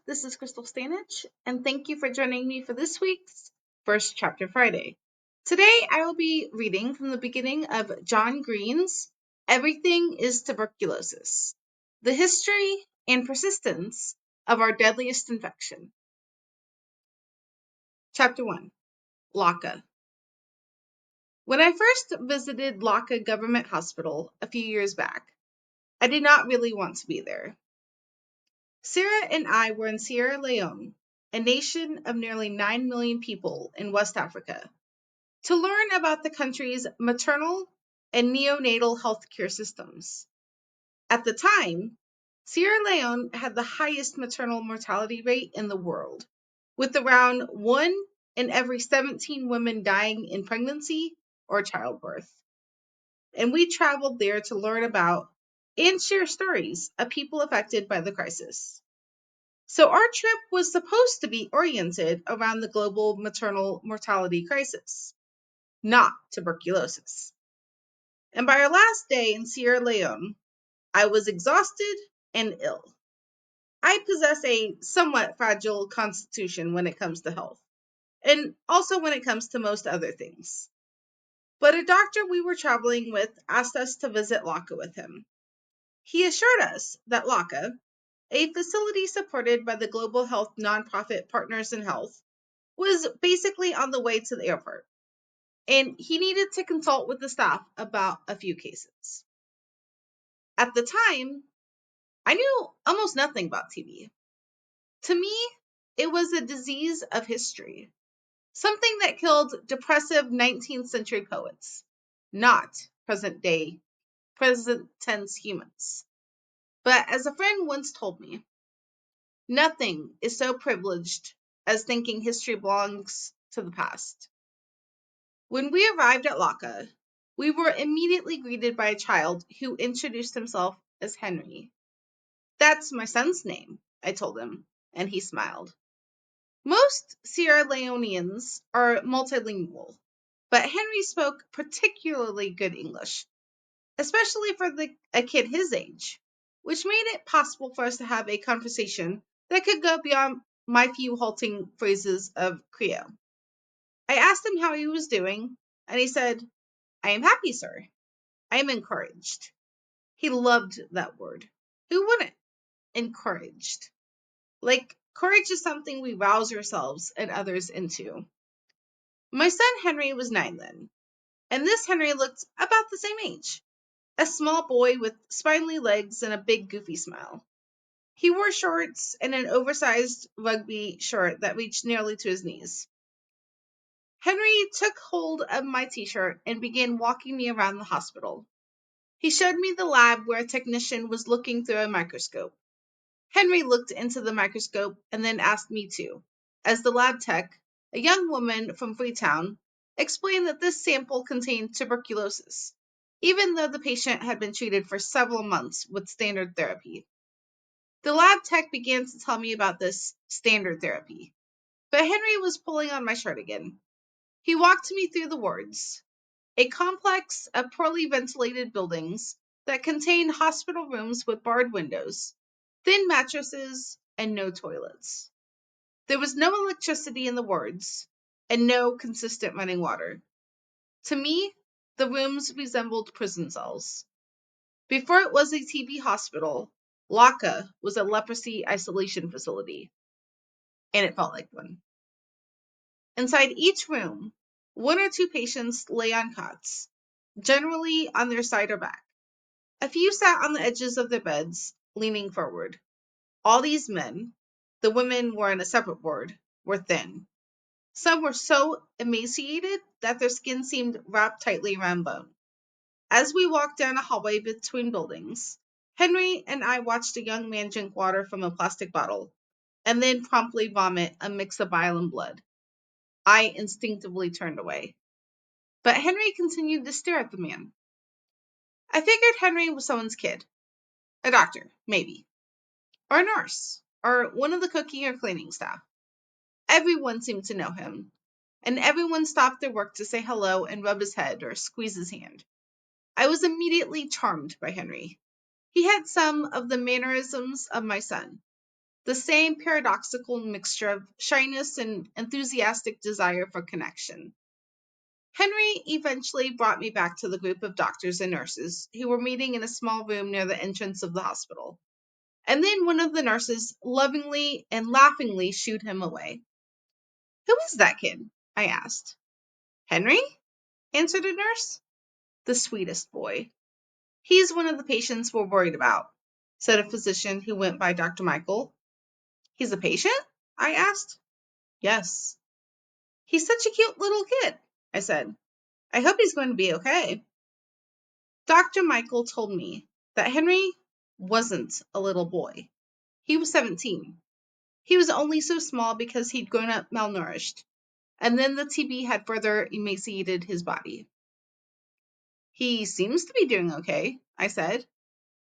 This is Krystal and thank you for joining me for this week's First Chapter Friday. Today, I will be reading from the beginning of John Green's Everything is Tuberculosis, the history and persistence of our deadliest infection. Chapter 1, Laka. When I first visited Laka Government Hospital a few years back, I did not really want to be there. Sarah and I were in Sierra Leone, a nation of nearly 9 million people in West Africa, to learn about the country's maternal and neonatal healthcare systems. At the time, Sierra Leone had the highest maternal mortality rate in the world, with around 1 in every 17 women dying in pregnancy or childbirth. And we traveled there to learn about and share stories of people affected by the crisis. So our trip was supposed to be oriented around the global maternal mortality crisis, not tuberculosis. And by our last day in Sierra Leone, I was exhausted and ill. I possess a somewhat fragile constitution when it comes to health, and also when it comes to most other things. But a doctor we were traveling with asked us to visit Laka with him. He assured us that Laka, a facility supported by the global health nonprofit Partners in Health, was basically on the way to the airport, and he needed to consult with the staff about a few cases. At the time, I knew almost nothing about TB. To me, it was a disease of history, something that killed depressive 19th century poets, not present tense humans. But as a friend once told me, nothing is so privileged as thinking history belongs to the past. When we arrived at Laka, we were immediately greeted by a child who introduced himself as Henry. "That's my son's name," I told him, and he smiled. Most Sierra Leoneans are multilingual, but Henry spoke particularly good English, especially for a kid his age, which made it possible for us to have a conversation that could go beyond my few halting phrases of Creole. I asked him how he was doing, and he said, "I am happy, sir. I am encouraged." He loved that word. Who wouldn't? Encouraged. Like, courage is something we rouse ourselves and others into. My son Henry was 9 then, and this Henry looked about the same age. A small boy with spindly legs and a big goofy smile. He wore shorts and an oversized rugby shirt that reached nearly to his knees. Henry took hold of my t-shirt and began walking me around the hospital. He showed me the lab where a technician was looking through a microscope. Henry looked into the microscope and then asked me to, as the lab tech, a young woman from Freetown, explained that this sample contained tuberculosis, even though the patient had been treated for several months with standard therapy. The lab tech began to tell me about this standard therapy, but Henry was pulling on my shirt again. He walked me through the wards, a complex of poorly ventilated buildings that contained hospital rooms with barred windows, thin mattresses, and no toilets. There was no electricity in the wards, and no consistent running water. To me, the rooms resembled prison cells. Before it was a TB hospital, Laka was a leprosy isolation facility, and it felt like one. Inside each room, 1 or 2 patients lay on cots, generally on their side or back. A few sat on the edges of their beds, leaning forward. All these men, the women were in a separate ward, were thin. Some were so emaciated that their skin seemed wrapped tightly around bone. As we walked down a hallway between buildings, Henry and I watched a young man drink water from a plastic bottle, and then promptly vomit a mix of bile and blood. I instinctively turned away. But Henry continued to stare at the man. I figured Henry was someone's kid. A doctor, maybe. Or a nurse. Or one of the cooking or cleaning staff. Everyone seemed to know him. And everyone stopped their work to say hello and rub his head or squeeze his hand. I was immediately charmed by Henry. He had some of the mannerisms of my son. the same paradoxical mixture of shyness and enthusiastic desire for connection. Henry eventually brought me back to the group of doctors and nurses who were meeting in a small room near the entrance of the hospital. And then one of the nurses lovingly and laughingly shooed him away. "Who is that kid?" I asked. "Henry?" answered a nurse. "The sweetest boy. He's one of the patients we're worried about," said a physician who went by Dr. Michael. "He's a patient?" I asked. "Yes." "He's such a cute little kid," I said. "I hope he's going to be okay." Dr. Michael told me that Henry wasn't a little boy. He was 17. He was only so small because he'd grown up malnourished, and then the TB had further emaciated his body. "He seems to be doing okay," I said.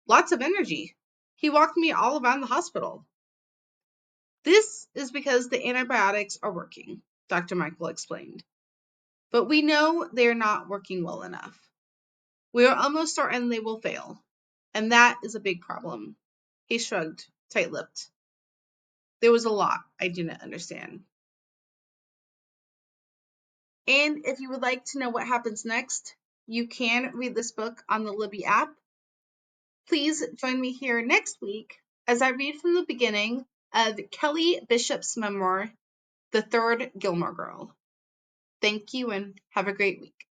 "Lots of energy. He walked me all around the hospital." "This is because the antibiotics are working," Dr. Michael explained. "But we know they're not working well enough. We are almost certain they will fail, and that is a big problem." He shrugged, tight-lipped. There was a lot I didn't understand. And if you would like to know what happens next, you can read this book on the Libby app. Please join me here next week as I read from the beginning of Kelly Bishop's memoir, The Third Gilmore Girl. Thank you and have a great week.